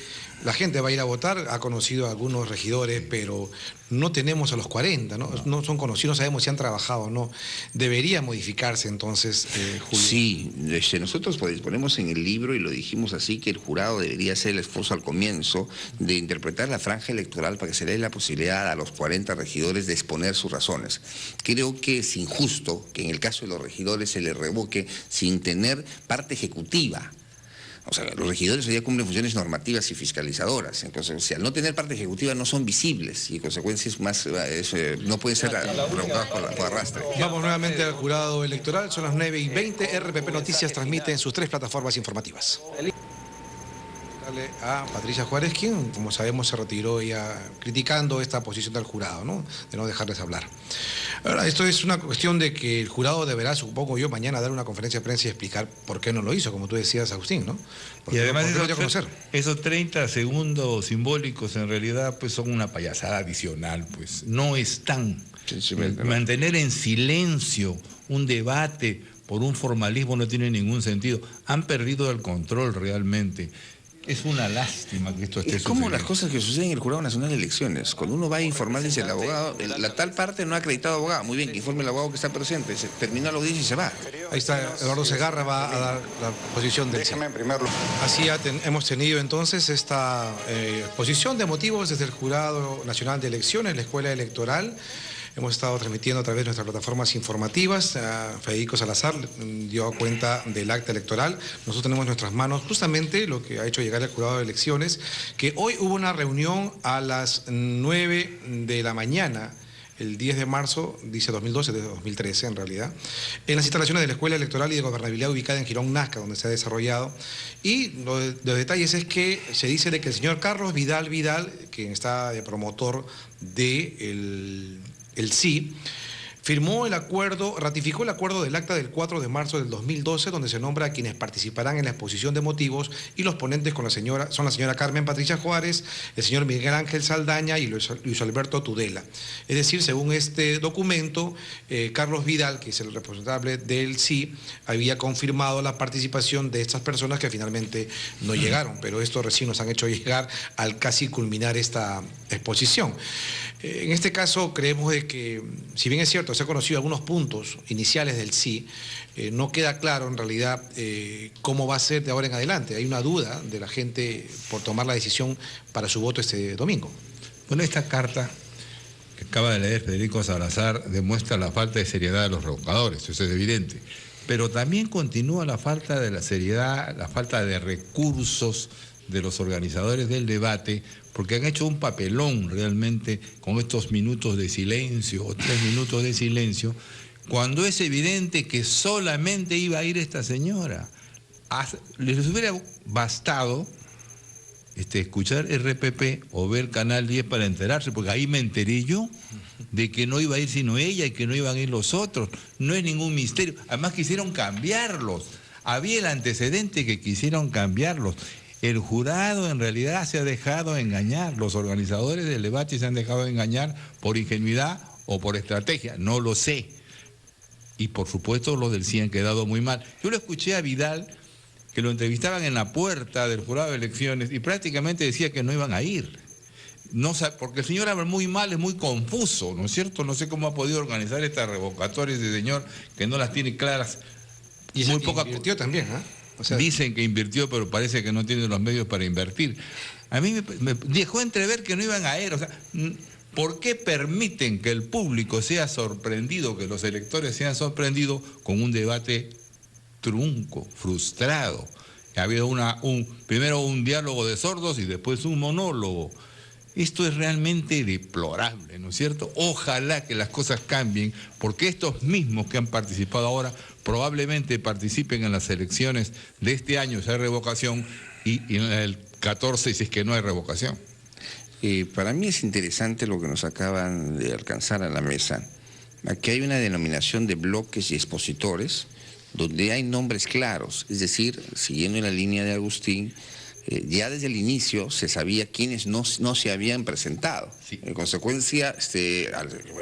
la gente va a ir a votar, ha conocido a algunos regidores, pero no tenemos a los 40, ¿no? No son conocidos, no sabemos si han trabajado o no. Debería modificarse entonces, Julio. Sí, nosotros ponemos en el libro, y lo dijimos así, que el jurado debería hacer el esfuerzo al comienzo de interpretar la franja electoral para que se le dé la posibilidad a los 40 regidores de exponer sus razones. Creo que es injusto que en el caso de los regidores se les revoque sin tener parte ejecutiva. O sea, los regidores hoy día cumplen funciones normativas y fiscalizadoras. Entonces, al no tener parte ejecutiva no son visibles y en consecuencia no pueden ser revocados por arrastre. Vamos nuevamente al jurado electoral, son las 9:20, RPP Noticias transmite en sus 3 plataformas informativas. A Patricia Juárez, quien, como sabemos, se retiró ya criticando esta posición del jurado, ¿no? De no dejarles hablar. Ahora, esto es una cuestión de que el jurado deberá, supongo yo, mañana dar una conferencia de prensa y explicar por qué no lo hizo, como tú decías, Agustín, ¿no? Y además esos 30 segundos simbólicos en realidad pues son una payasada adicional, pues no están. Mantener en silencio un debate por un formalismo no tiene ningún sentido. Han perdido el control realmente. Es una lástima que esto esté sucediendo. Es como las cosas que suceden en el Jurado Nacional de Elecciones. Cuando uno va a informar, dice el abogado, la tal parte no ha acreditado abogado. Muy bien, que informe el abogado que está presente. Se termina la audiencia y se va. Ahí está, Eduardo Segarra va a dar la posición del... Déjame en primer lugar. Así hemos tenido entonces esta exposición de motivos desde el Jurado Nacional de Elecciones, la Escuela Electoral. Hemos estado transmitiendo a través de nuestras plataformas informativas. Federico Salazar dio cuenta del acta electoral. Nosotros tenemos en nuestras manos justamente lo que ha hecho llegar el jurado de elecciones, que hoy hubo una reunión a las 9 de la mañana, el 10 de marzo, dice 2012, de 2013 en realidad, en las instalaciones de la Escuela Electoral y de Gobernabilidad ubicada en Girón, Nazca, donde se ha desarrollado. Y los detalles es que se dice de que el señor Carlos Vidal, quien está de promotor de el sí, firmó el acuerdo, ratificó el acuerdo del acta del 4 de marzo del 2012, donde se nombra a quienes participarán en la exposición de motivos, y los ponentes son la señora Carmen Patricia Juárez, el señor Miguel Ángel Saldaña y Luis Alberto Tudela. Es decir, según este documento, Carlos Vidal, que es el responsable del sí, había confirmado la participación de estas personas que finalmente no llegaron, pero esto recién nos han hecho llegar al casi culminar esta exposición. En este caso creemos de que, si bien es cierto, se han conocido algunos puntos iniciales del sí, no queda claro en realidad cómo va a ser de ahora en adelante. Hay una duda de la gente por tomar la decisión para su voto este domingo. Bueno, esta carta que acaba de leer Federico Salazar demuestra la falta de seriedad de los revocadores, eso es evidente. Pero también continúa la falta de la seriedad, la falta de recursos de los organizadores del debate, porque han hecho un papelón realmente con estos minutos de silencio o 3 minutos de silencio, cuando es evidente que solamente iba a ir esta señora. Les hubiera bastado escuchar RPP o ver Canal 10 para enterarse, porque ahí me enteré yo de que no iba a ir sino ella y que no iban a ir los otros. No es ningún misterio. Además quisieron cambiarlos. Había el antecedente que quisieron cambiarlos. El jurado en realidad se ha dejado engañar, los organizadores del debate se han dejado engañar por ingenuidad o por estrategia, no lo sé. Y por supuesto los del sí han quedado muy mal. Yo lo escuché a Vidal, que lo entrevistaban en la puerta del jurado de elecciones y prácticamente decía que no iban a ir. No, porque el señor habla muy mal, es muy confuso, ¿no es cierto? No sé cómo ha podido organizar estas revocatorias de señor que no las tiene claras. Y muy poco invirtió también, ¿eh? O sea, dicen que invirtió, pero parece que no tiene los medios para invertir. A mí me dejó entrever que no iban a ir. O sea, ¿por qué permiten que el público sea sorprendido, que los electores sean sorprendidos con un debate trunco, frustrado? Ha habido primero un diálogo de sordos y después un monólogo. Esto es realmente deplorable, ¿no es cierto? Ojalá que las cosas cambien, porque estos mismos que han participado ahora probablemente participen en las elecciones de este año, si hay revocación, y en el 14 si es que no hay revocación. Para mí es interesante lo que nos acaban de alcanzar a la mesa. Aquí hay una denominación de bloques y expositores, donde hay nombres claros, es decir, siguiendo en la línea de Agustín, ya desde el inicio se sabía quiénes no se habían presentado. Sí. En consecuencia,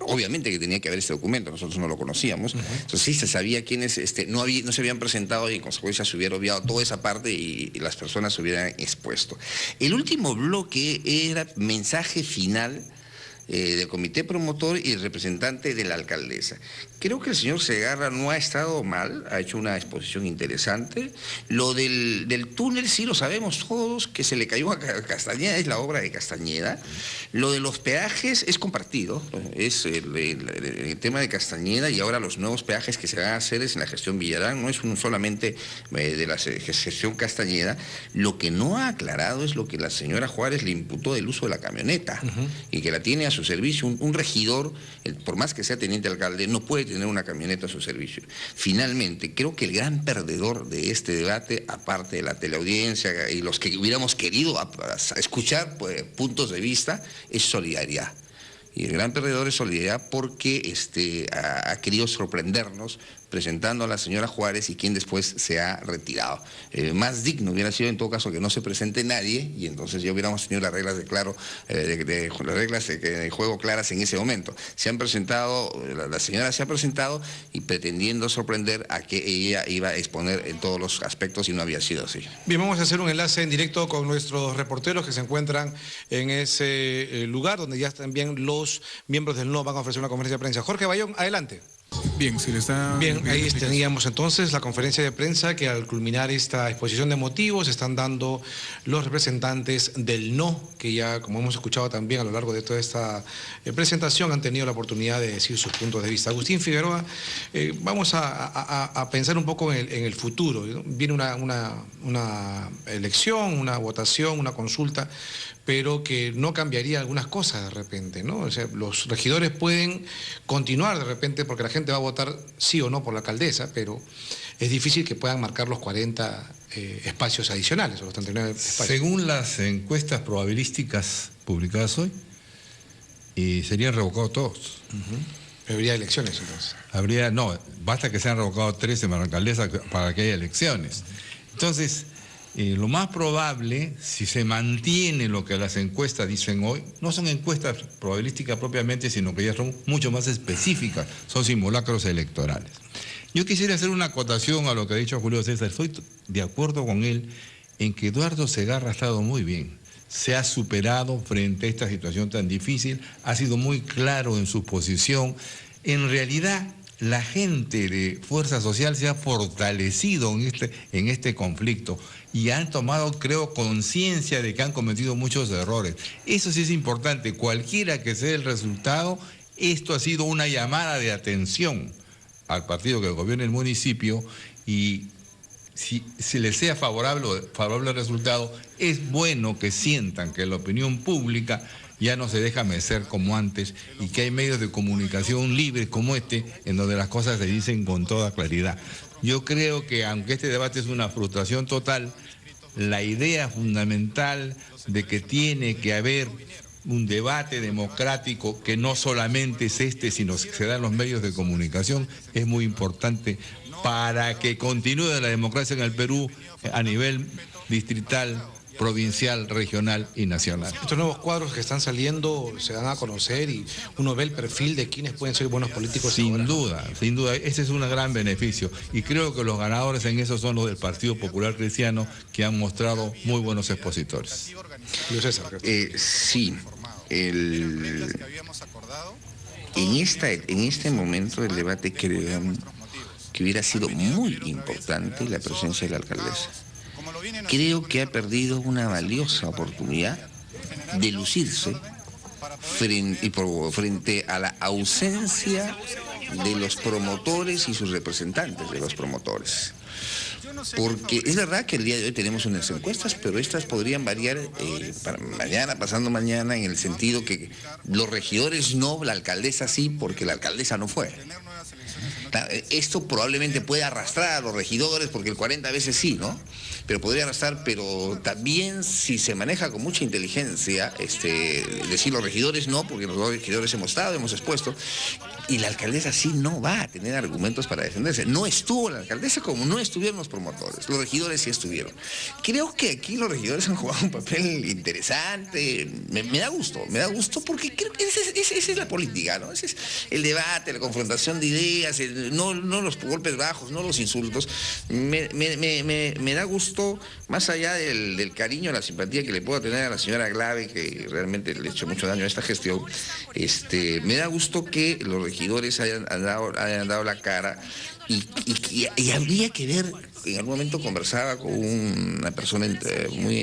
obviamente que tenía que haber este documento, nosotros no lo conocíamos. Entonces sí se sabía quiénes no se habían presentado y en consecuencia se hubiera obviado toda esa parte y las personas se hubieran expuesto. El último bloque era mensaje final del comité promotor y el representante de la alcaldesa. Creo que el señor Segarra no ha estado mal, ha hecho una exposición interesante. Lo del túnel sí lo sabemos todos, que se le cayó a Castañeda, es la obra de Castañeda. Lo de los peajes es compartido, es el tema de Castañeda y ahora los nuevos peajes que se van a hacer es en la gestión Villarán, no es solamente de la gestión Castañeda. Lo que no ha aclarado es lo que la señora Juárez le imputó del uso de la camioneta y que la tiene a su servicio. Un regidor, por más que sea teniente alcalde, no puede tener una camioneta a su servicio. Finalmente, creo que el gran perdedor de este debate, aparte de la teleaudiencia y los que hubiéramos querido escuchar puntos de vista, es Solidaridad. Y el gran perdedor es Solidaridad porque ha querido sorprendernos presentando a la señora Juárez y quien después se ha retirado. Más digno hubiera sido en todo caso que no se presente nadie y entonces ya hubiéramos tenido las reglas las reglas de juego claras en ese momento. Se han presentado, la señora se ha presentado y pretendiendo sorprender a que ella iba a exponer en todos los aspectos y no había sido así. Bien, vamos a hacer un enlace en directo con nuestros reporteros que se encuentran en ese lugar donde ya también los miembros del NO van a ofrecer una conferencia de prensa. Jorge Bayón, adelante. Bien, si le está... Bien, ahí teníamos entonces la conferencia de prensa que al culminar esta exposición de motivos están dando los representantes del NO, que ya, como hemos escuchado también a lo largo de toda esta presentación, han tenido la oportunidad de decir sus puntos de vista. Agustín Figueroa, vamos a pensar un poco en el futuro, ¿no? Viene una elección, una votación, una consulta, pero que no cambiaría algunas cosas de repente, ¿no? O sea, los regidores pueden continuar de repente porque la gente va a votar sí o no por la alcaldesa, pero es difícil que puedan marcar los 40 espacios adicionales o los 39 espacios. Según las encuestas probabilísticas publicadas hoy, serían revocados todos. Habría elecciones entonces. Basta que sean revocados 13 para la alcaldesa para que haya elecciones. Entonces, lo más probable, si se mantiene lo que las encuestas dicen hoy, no son encuestas probabilísticas propiamente, sino que ya son mucho más específicas, son simulacros electorales. Yo quisiera hacer una acotación a lo que ha dicho Julio César. Estoy de acuerdo con él en que Eduardo Segarra ha estado muy bien. Se ha superado frente a esta situación tan difícil, ha sido muy claro en su posición. En realidad, la gente de Fuerza Social se ha fortalecido en este conflicto y han tomado, creo, conciencia de que han cometido muchos errores. Eso sí es importante. Cualquiera que sea el resultado, esto ha sido una llamada de atención al partido que gobierna el municipio y si les sea favorable el resultado, es bueno que sientan que la opinión pública ya no se deja mecer como antes y que hay medios de comunicación libres como en donde las cosas se dicen con toda claridad. Yo creo que aunque este debate es una frustración total, la idea fundamental de que tiene que haber un debate democrático que no solamente es sino que se da en los medios de comunicación, es muy importante para que continúe la democracia en el Perú a nivel distrital, provincial, regional y nacional. Estos nuevos cuadros que están saliendo se dan a conocer y uno ve el perfil de quienes pueden ser buenos políticos. Sin duda, ese es un gran beneficio y creo que los ganadores en eso son los del Partido Popular Cristiano, que han mostrado muy buenos expositores. Julio César. Sí, en este momento del debate creo que hubiera sido muy importante la presencia de la alcaldesa. Creo que ha perdido una valiosa oportunidad de lucirse frente a la ausencia de los promotores y sus representantes de los promotores. Porque es verdad que el día de hoy tenemos unas encuestas, pero estas podrían variar para mañana, pasando mañana, en el sentido que los regidores no, la alcaldesa sí, porque la alcaldesa no fue. Esto probablemente puede arrastrar a los regidores, porque el 40 veces sí, ¿no? Pero podría arrastrar, pero también si se maneja con mucha inteligencia, decir los regidores no, porque los regidores hemos estado, hemos expuesto, Y la alcaldesa sí no va a tener argumentos para defenderse. No estuvo la alcaldesa como no estuvieron los promotores. Los regidores sí estuvieron. Creo que aquí los regidores han jugado un papel interesante. Me da gusto porque creo que esa es la política, ¿no? Ese es el debate, la confrontación de ideas, no los golpes bajos, no los insultos. Me da gusto, más allá del cariño, la simpatía que le puedo tener a la señora Glave, que realmente le ha hecho mucho daño a esta gestión, me da gusto que los regidores hayan dado la cara y habría que ver. En algún momento conversaba con una persona muy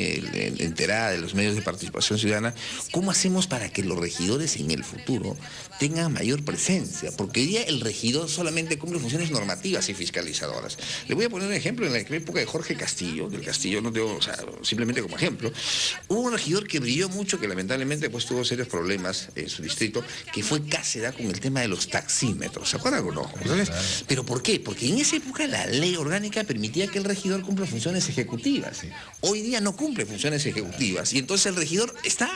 enterada de los medios de participación ciudadana, ¿cómo hacemos para que los regidores en el futuro tengan mayor presencia? Porque hoy día el regidor solamente cumple funciones normativas y fiscalizadoras. Le voy a poner un ejemplo. En la época de Jorge Castillo, del Castillo no tengo, simplemente como ejemplo, hubo un regidor que brilló mucho, que lamentablemente pues tuvo serios problemas en su distrito, que fue Cáceda con el tema de los taxímetros. ¿Se acuerdan o no? ¿Pero por qué? Porque en esa época la ley orgánica permitía que el regidor cumpla funciones ejecutivas. Hoy día no cumple funciones ejecutivas y entonces el regidor está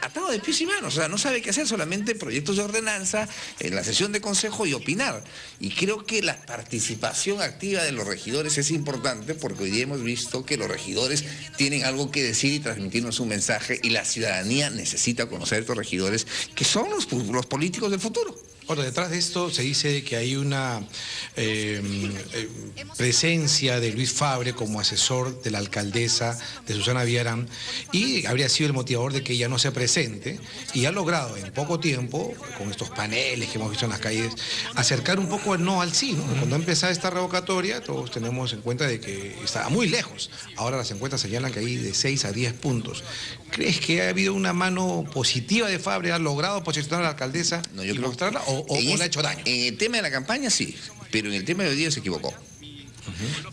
atado de pies y manos, no sabe qué hacer, solamente proyectos de ordenanza en la sesión de consejo y opinar. Y creo que la participación activa de los regidores es importante porque hoy día hemos visto que los regidores tienen algo que decir y transmitirnos un mensaje y la ciudadanía necesita conocer a estos regidores que son los políticos del futuro. Ahora, detrás de esto se dice que hay una presencia de Luis Fabre como asesor de la alcaldesa, de Susana Villarán, y habría sido el motivador de que ella no se presente, y ha logrado en poco tiempo, con estos paneles que hemos visto en las calles, acercar un poco el no al sí, ¿no? Cuando ha empezado esta revocatoria, todos tenemos en cuenta de que estaba muy lejos. Ahora las encuestas señalan que hay de 6 a 10 puntos. ¿Crees que ha habido una mano positiva de Fabre? ¿Ha logrado posicionar a la alcaldesa y mostrarla o le ha hecho daño? En el tema de la campaña sí, pero en el tema de hoy día se equivocó.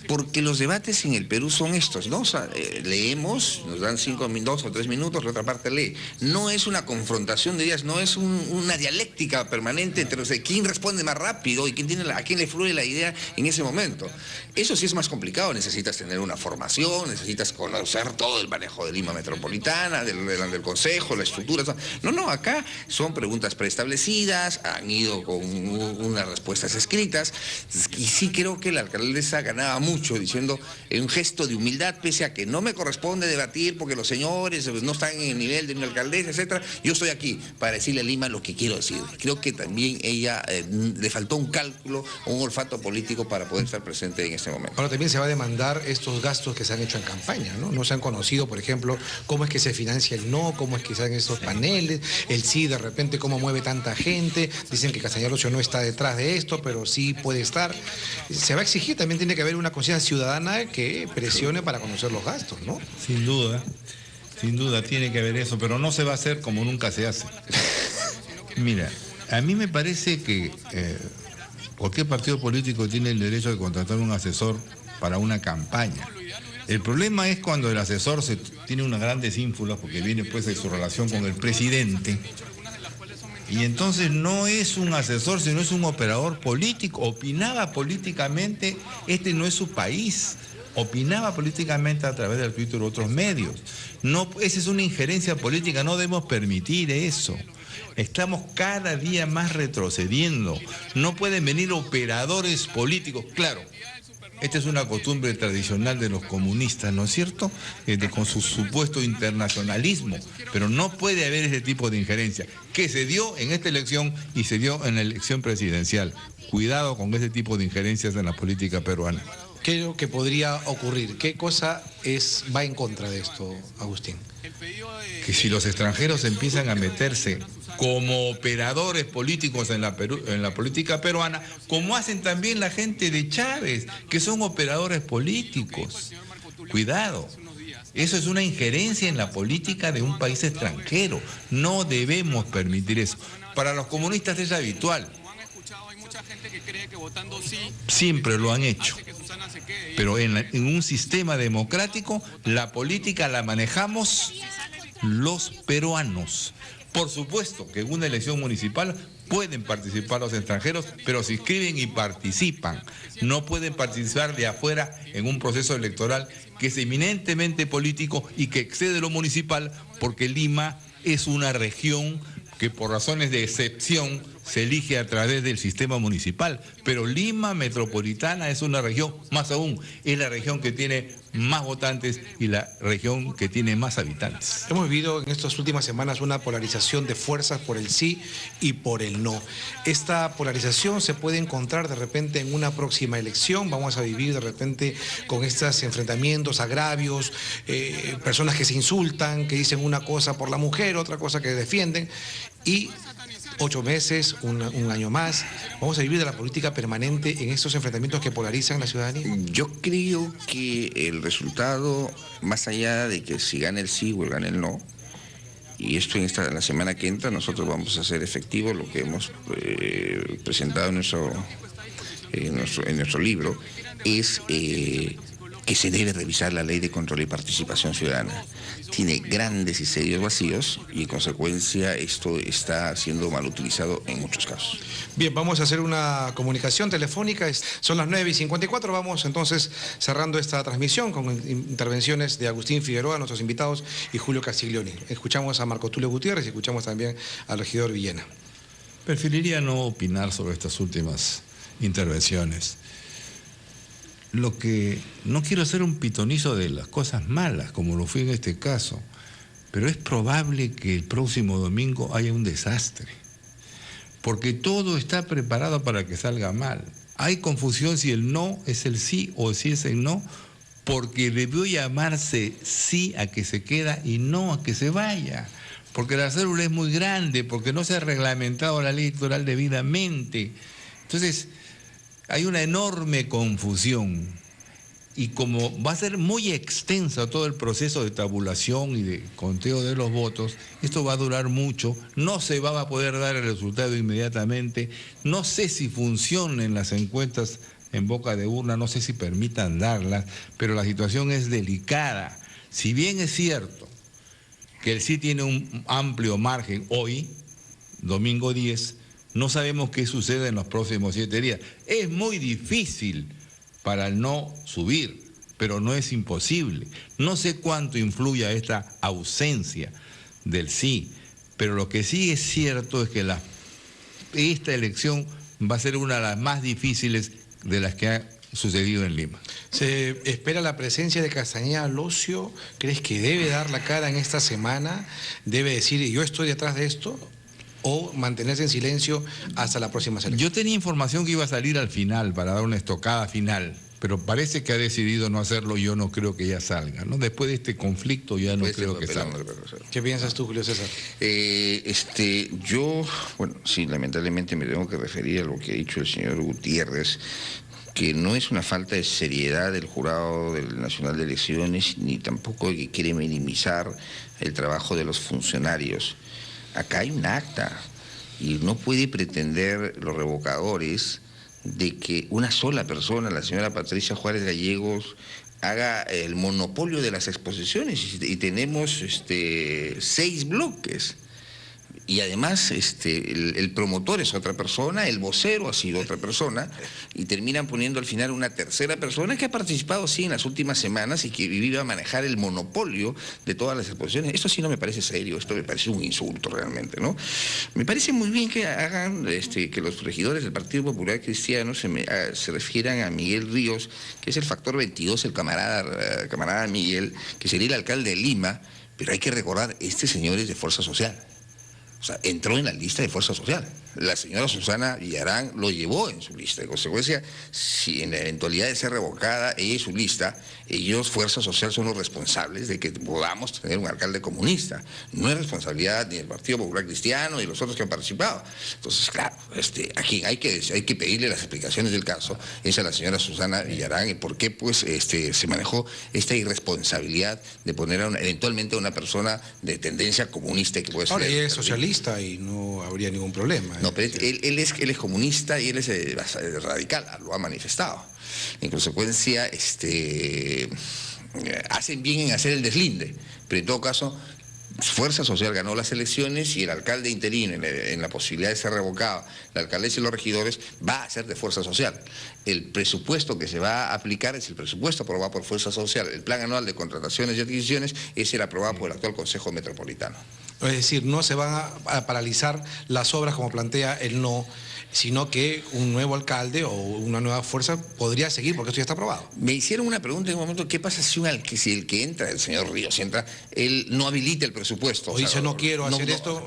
Porque los debates en el Perú son estos, ¿no? O sea, leemos, nos dan 2 o 3 minutos, la otra parte lee. No es una confrontación de ideas, no es una dialéctica permanente entre quién responde más rápido y a quién le fluye la idea en ese momento. Eso sí es más complicado, necesitas tener una formación, necesitas conocer todo el manejo de Lima Metropolitana, del Consejo, la estructura. No, acá son preguntas preestablecidas, han ido con unas respuestas escritas, y sí creo que la alcaldesa ganaba mucho diciendo un gesto de humildad, pese a que no me corresponde debatir porque los señores no están en el nivel de una alcaldesa, etcétera. Yo estoy aquí para decirle a Lima lo que quiero decir. Creo que también ella le faltó un cálculo, un olfato político para poder estar presente en este momento. Ahora también se va a demandar estos gastos que se han hecho en campaña, ¿no? No se han conocido, por ejemplo, cómo es que se financia el no, cómo es que se hacen estos paneles, el sí, de repente cómo mueve tanta gente. Dicen que Castañar Ocho no está detrás de esto, pero sí puede estar. Se va a exigir, también tiene que haber una conciencia ciudadana que presione para conocer los gastos, ¿no? Sin duda tiene que haber eso, pero no se va a hacer como nunca se hace. Mira, a mí me parece que cualquier partido político tiene el derecho de contratar un asesor para una campaña. El problema es cuando el asesor tiene unas grandes ínfulas, porque viene pues de su relación con el presidente, y entonces no es un asesor, sino es un operador político. Opinaba políticamente, este no es su país. Opinaba políticamente a través del Twitter u otros medios. No, esa es una injerencia política, no debemos permitir eso. Estamos cada día más retrocediendo. No pueden venir operadores políticos. Claro, esta es una costumbre tradicional de los comunistas, ¿no es cierto? Con su supuesto internacionalismo. Pero no puede haber ese tipo de injerencia que se dio en esta elección y se dio en la elección presidencial. Cuidado con ese tipo de injerencias en la política peruana. ¿Qué es lo que podría ocurrir? ¿Qué cosa va en contra de esto, Agustín? Que si los extranjeros empiezan a meterse como operadores políticos en la política peruana, como hacen también la gente de Chávez, que son operadores políticos. Cuidado. Eso es una injerencia en la política de un país extranjero. No debemos permitir eso. Para los comunistas es habitual. Siempre lo han hecho. Pero en un sistema democrático, la política la manejamos los peruanos. Por supuesto que en una elección municipal pueden participar los extranjeros, pero se inscriben y participan. No pueden participar de afuera en un proceso electoral que es eminentemente político y que excede lo municipal, porque Lima es una región que por razones de excepción se elige a través del sistema municipal, pero Lima Metropolitana es una región, más aún, es la región que tiene más votantes y la región que tiene más habitantes. Hemos vivido en estas últimas semanas una polarización de fuerzas por el sí y por el no. Esta polarización se puede encontrar de repente en una próxima elección. Vamos a vivir de repente con estos enfrentamientos, agravios, personas que se insultan, que dicen una cosa por la mujer, otra cosa que defienden, y 8 meses, un año más, vamos a vivir de la política permanente en estos enfrentamientos que polarizan la ciudadanía. Yo creo que el resultado, más allá de que si gana el sí o gana el no, y esto en la semana que entra, nosotros vamos a hacer efectivo lo que hemos presentado en nuestro libro, es que se debe revisar la ley de control y participación ciudadana. Tiene grandes y serios vacíos y en consecuencia esto está siendo mal utilizado en muchos casos. Bien, vamos a hacer una comunicación telefónica. Son las 9:54. Vamos entonces cerrando esta transmisión con intervenciones de Agustín Figueroa, nuestros invitados, y Julio Castiglioni. Escuchamos a Marco Tulio Gutiérrez y escuchamos también al regidor Villena. Preferiría no opinar sobre estas últimas intervenciones. Lo que no quiero hacer un pitonizo de las cosas malas, como lo fue en este caso, pero es probable que el próximo domingo haya un desastre, porque todo está preparado para que salga mal. Hay confusión si el no es el sí o si es el no, porque debió llamarse sí a que se queda y no a que se vaya, porque la célula es muy grande, porque no se ha reglamentado la ley electoral debidamente. Entonces, hay una enorme confusión y como va a ser muy extenso todo el proceso de tabulación y de conteo de los votos, esto va a durar mucho, no se va a poder dar el resultado inmediatamente, no sé si funcionen las encuestas en boca de urna, no sé si permitan darlas, pero la situación es delicada. Si bien es cierto que el sí tiene un amplio margen hoy, domingo 10, no sabemos qué sucede en los próximos 7 días. Es muy difícil para el no subir, pero no es imposible. No sé cuánto influye esta ausencia del sí, pero lo que sí es cierto es que esta elección va a ser una de las más difíciles de las que ha sucedido en Lima. ¿Se espera la presencia de Castañeda Locio? ¿Crees que debe dar la cara en esta semana? ¿Debe decir yo estoy detrás de esto? ¿O mantenerse en silencio hasta la próxima selección? Yo tenía información que iba a salir al final para dar una estocada final, pero parece que ha decidido no hacerlo y yo no creo que ya salga, ¿no? Después de este conflicto ya no creo que salga. ¿Qué piensas tú, Julio César? Yo, bueno, sí, lamentablemente me tengo que referir a lo que ha dicho el señor Gutiérrez, que no es una falta de seriedad del Jurado Nacional de Elecciones, ni tampoco que quiere minimizar el trabajo de los funcionarios. Acá hay un acta y no puede pretender los revocadores de que una sola persona, la señora Patricia Juárez Gallegos, haga el monopolio de las exposiciones y tenemos 6 bloques. Y además el promotor es otra persona, el vocero ha sido otra persona, y terminan poniendo al final una tercera persona que ha participado sí en las últimas semanas y que iba a manejar el monopolio de todas las exposiciones. Esto sí no me parece serio, esto me parece un insulto realmente, ¿no? Me parece muy bien que hagan, que los regidores del Partido Popular Cristiano se refieran a Miguel Ríos, que es el factor 22, el camarada Miguel, que sería el alcalde de Lima, pero hay que recordar, este señor es de Fuerza Social. O sea, entró en la lista de Fuerza Social. La señora Susana Villarán lo llevó en su lista. De consecuencia, si en la eventualidad de ser revocada ella y su lista, ellos, Fuerza Social, son los responsables de que podamos tener un alcalde comunista. No es responsabilidad ni del Partido Popular Cristiano ni de los otros que han participado. Entonces, claro, a quien hay que pedirle las explicaciones del caso es a la señora Susana Villarán y por qué pues, se manejó esta irresponsabilidad de poner eventualmente a una persona de tendencia comunista que puede ser... Ahora, ella es socialista y no habría ningún problema. No, pero él es comunista y él es radical, lo ha manifestado. En consecuencia, hacen bien en hacer el deslinde, pero en todo caso, Fuerza Social ganó las elecciones y el alcalde interino, en la posibilidad de ser revocado, la alcaldesa y los regidores, va a ser de Fuerza Social. El presupuesto que se va a aplicar es el presupuesto aprobado por Fuerza Social. El plan anual de contrataciones y adquisiciones es el aprobado por el actual Consejo Metropolitano. Es decir, no se van a paralizar las obras como plantea el no, sino que un nuevo alcalde o una nueva fuerza podría seguir, porque esto ya está aprobado. Me hicieron una pregunta en un momento, ¿qué pasa si el que entra, el señor Ríos entra, él no habilita el presupuesto? O dice, no quiero hacer esto,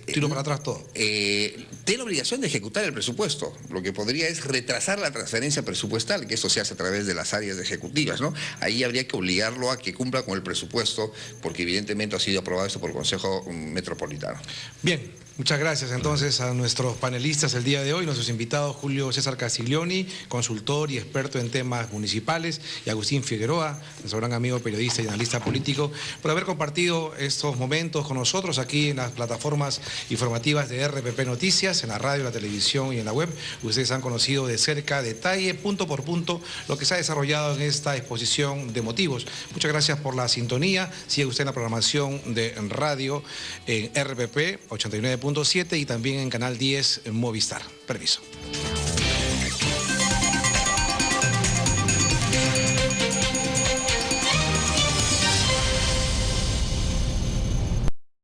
tiro para atrás todo. Tiene la obligación de ejecutar el presupuesto. Lo que podría es retrasar la transferencia presupuestal, que esto se hace a través de las áreas ejecutivas, ¿no? Ahí habría que obligarlo a que cumpla con el presupuesto, porque evidentemente ha sido aprobado esto por el Consejo Metropolitano. Bien. Muchas gracias entonces a nuestros panelistas el día de hoy, nuestros invitados Julio César Castiglioni, consultor y experto en temas municipales, y Agustín Figueroa, nuestro gran amigo periodista y analista político, por haber compartido estos momentos con nosotros aquí en las plataformas informativas de RPP Noticias, en la radio, la televisión y en la web. Ustedes han conocido de cerca, detalle, punto por punto, lo que se ha desarrollado en esta exposición de motivos. Muchas gracias por la sintonía. Sigue usted en la programación de radio en RPP 89.7 y también en Canal 10 en Movistar. Permiso.